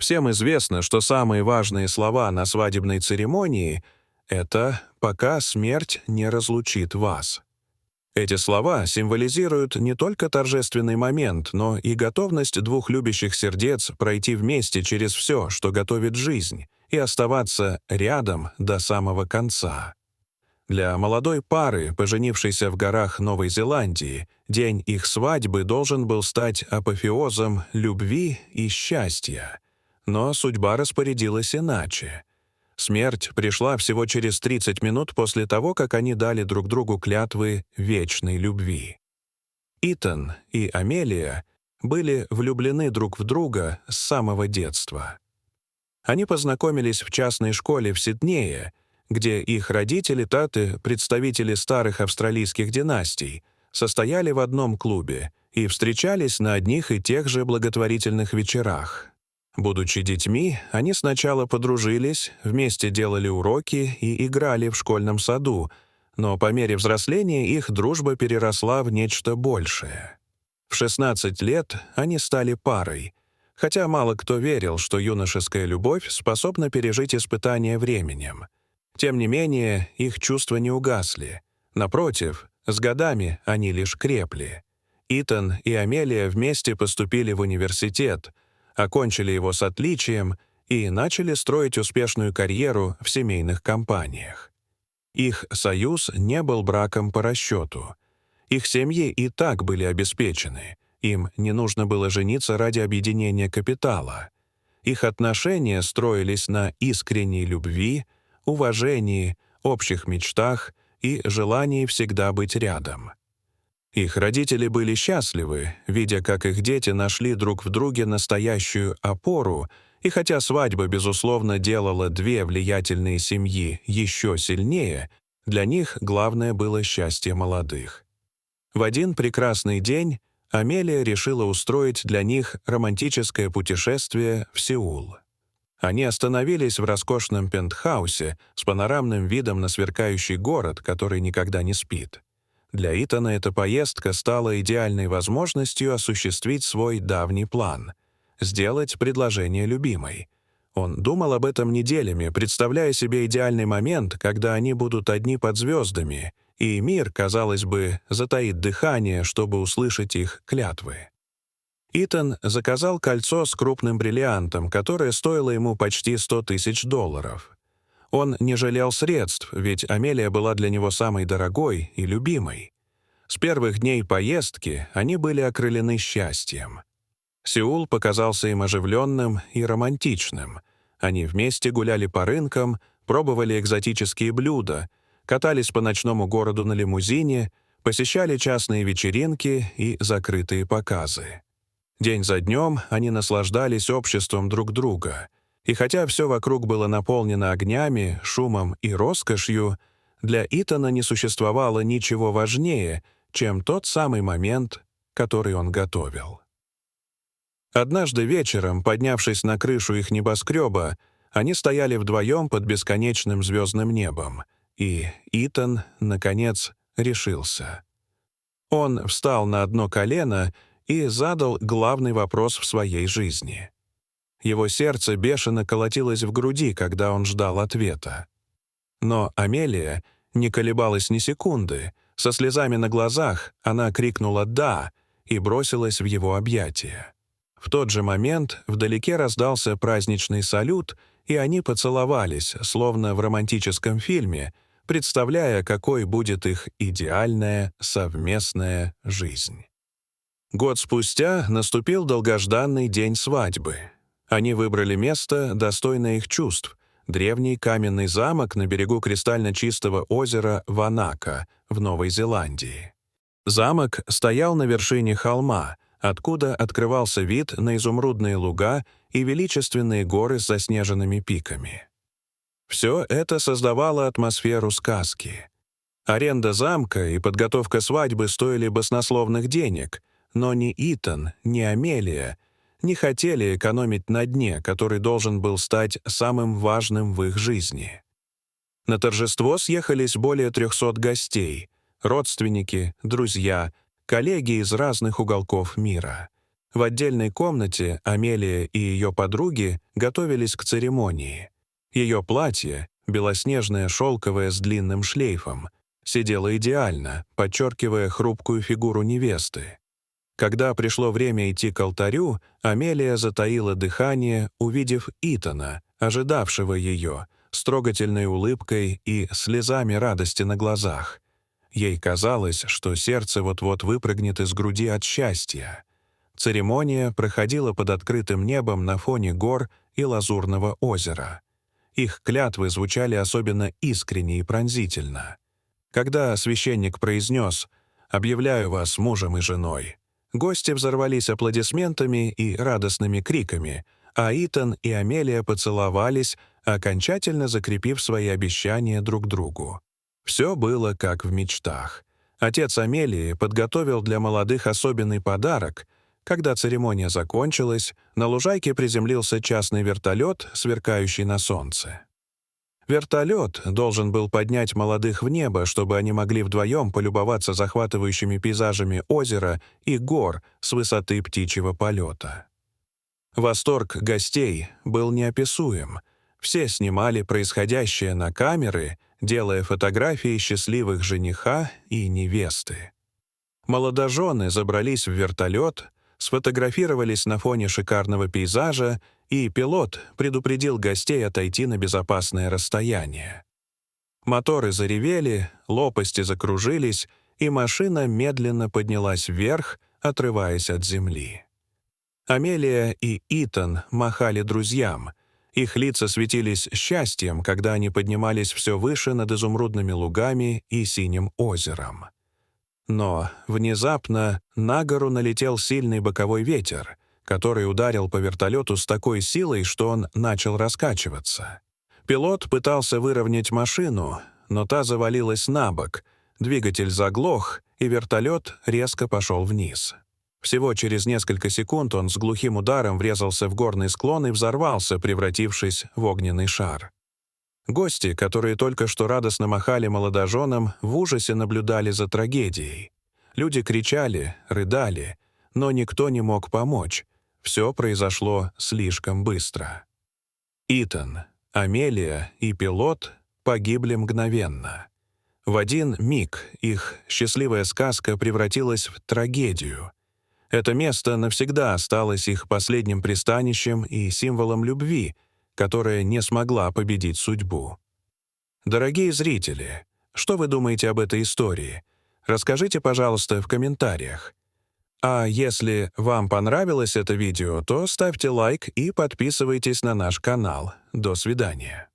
Всем известно, что самые важные слова на свадебной церемонии — это «пока смерть не разлучит вас». Эти слова символизируют не только торжественный момент, но и готовность двух любящих сердец пройти вместе через все, что готовит жизнь, и оставаться рядом до самого конца. Для молодой пары, поженившейся в горах Новой Зеландии, день их свадьбы должен был стать апофеозом любви и счастья. Но судьба распорядилась иначе. Смерть пришла всего через 30 минут после того, как они дали друг другу клятвы вечной любви. Итан и Амелия были влюблены друг в друга с самого детства. Они познакомились в частной школе в Сиднее, где их родители, таты, представители старых австралийских династий, состояли в одном клубе и встречались на одних и тех же благотворительных вечерах. Будучи детьми, они сначала подружились, вместе делали уроки и играли в школьном саду, но по мере взросления их дружба переросла в нечто большее. В 16 лет они стали парой, хотя мало кто верил, что юношеская любовь способна пережить испытания временем. Тем не менее, их чувства не угасли. Напротив, с годами они лишь крепли. Итан и Амелия вместе поступили в университет, окончили его с отличием и начали строить успешную карьеру в семейных компаниях. Их союз не был браком по расчету. Их семьи и так были обеспечены. Им не нужно было жениться ради объединения капитала. Их отношения строились на искренней любви, уважении, общих мечтах и желании всегда быть рядом. Их родители были счастливы, видя, как их дети нашли друг в друге настоящую опору, и хотя свадьба, безусловно, делала две влиятельные семьи еще сильнее, для них главное было счастье молодых. В один прекрасный день Амелия решила устроить для них романтическое путешествие в Сеул. Они остановились в роскошном пентхаусе с панорамным видом на сверкающий город, который никогда не спит. Для Итана эта поездка стала идеальной возможностью осуществить свой давний план — сделать предложение любимой. Он думал об этом неделями, представляя себе идеальный момент, когда они будут одни под звездами, и мир, казалось бы, затаит дыхание, чтобы услышать их клятвы. Итан заказал кольцо с крупным бриллиантом, которое стоило ему почти $100 000. Он не жалел средств, ведь Амелия была для него самой дорогой и любимой. С первых дней поездки они были окрылены счастьем. Сеул показался им оживленным и романтичным. Они вместе гуляли по рынкам, пробовали экзотические блюда, катались по ночному городу на лимузине, посещали частные вечеринки и закрытые показы. День за днем они наслаждались обществом друг друга. И хотя все вокруг было наполнено огнями, шумом и роскошью, для Итана не существовало ничего важнее, чем тот самый момент, который он готовил. Однажды вечером, поднявшись на крышу их небоскреба, они стояли вдвоем под бесконечным звездным небом, и Итан, наконец, решился. Он встал на одно колено и задал главный вопрос в своей жизни. Его сердце бешено колотилось в груди, когда он ждал ответа. Но Амелия не колебалась ни секунды. Со слезами на глазах она крикнула «да» и бросилась в его объятия. В тот же момент вдалеке раздался праздничный салют, и они поцеловались, словно в романтическом фильме, представляя, какой будет их идеальная совместная жизнь. Год спустя наступил долгожданный день свадьбы. Они выбрали место, достойное их чувств — древний каменный замок на берегу кристально чистого озера Ванака в Новой Зеландии. Замок стоял на вершине холма, откуда открывался вид на изумрудные луга и величественные горы с заснеженными пиками. Все это создавало атмосферу сказки. Аренда замка и подготовка свадьбы стоили баснословных денег, но ни Итан, ни Амелия не хотели экономить на дне, который должен был стать самым важным в их жизни. На торжество съехались более 300 гостей — родственники, друзья, коллеги из разных уголков мира. В отдельной комнате Амелия и ее подруги готовились к церемонии. Ее платье, белоснежное шелковое с длинным шлейфом, сидело идеально, подчеркивая хрупкую фигуру невесты. Когда пришло время идти к алтарю, Амелия затаила дыхание, увидев Итана, ожидавшего ее, с трогательной улыбкой и слезами радости на глазах. Ей казалось, что сердце вот-вот выпрыгнет из груди от счастья. Церемония проходила под открытым небом на фоне гор и лазурного озера. Их клятвы звучали особенно искренне и пронзительно. Когда священник произнес «Объявляю вас мужем и женой», гости взорвались аплодисментами и радостными криками, а Итан и Амелия поцеловались, окончательно закрепив свои обещания друг другу. Все было как в мечтах. Отец Амелии подготовил для молодых особенный подарок. Когда церемония закончилась, на лужайке приземлился частный вертолет, сверкающий на солнце. Вертолет должен был поднять молодых в небо, чтобы они могли вдвоем полюбоваться захватывающими пейзажами озера и гор с высоты птичьего полета. Восторг гостей был неописуем. Все снимали происходящее на камеры, делая фотографии счастливых жениха и невесты. Молодожены забрались в вертолет, сфотографировались на фоне шикарного пейзажа, и пилот предупредил гостей отойти на безопасное расстояние. Моторы заревели, лопасти закружились, и машина медленно поднялась вверх, отрываясь от земли. Амелия и Итан махали друзьям. Их лица светились счастьем, когда они поднимались все выше над изумрудными лугами и синим озером. Но внезапно на гору налетел сильный боковой ветер, который ударил по вертолету с такой силой, что он начал раскачиваться. Пилот пытался выровнять машину, но та завалилась на бок, двигатель заглох, и вертолет резко пошел вниз. Всего через несколько секунд он с глухим ударом врезался в горный склон и взорвался, превратившись в огненный шар. Гости, которые только что радостно махали молодоженам, в ужасе наблюдали за трагедией. Люди кричали, рыдали, но никто не мог помочь. Все произошло слишком быстро. Итан, Амелия и пилот погибли мгновенно. В один миг их счастливая сказка превратилась в трагедию. Это место навсегда осталось их последним пристанищем и символом любви, которая не смогла победить судьбу. Дорогие зрители, что вы думаете об этой истории? Расскажите, пожалуйста, в комментариях. А если вам понравилось это видео, то ставьте лайк и подписывайтесь на наш канал. До свидания.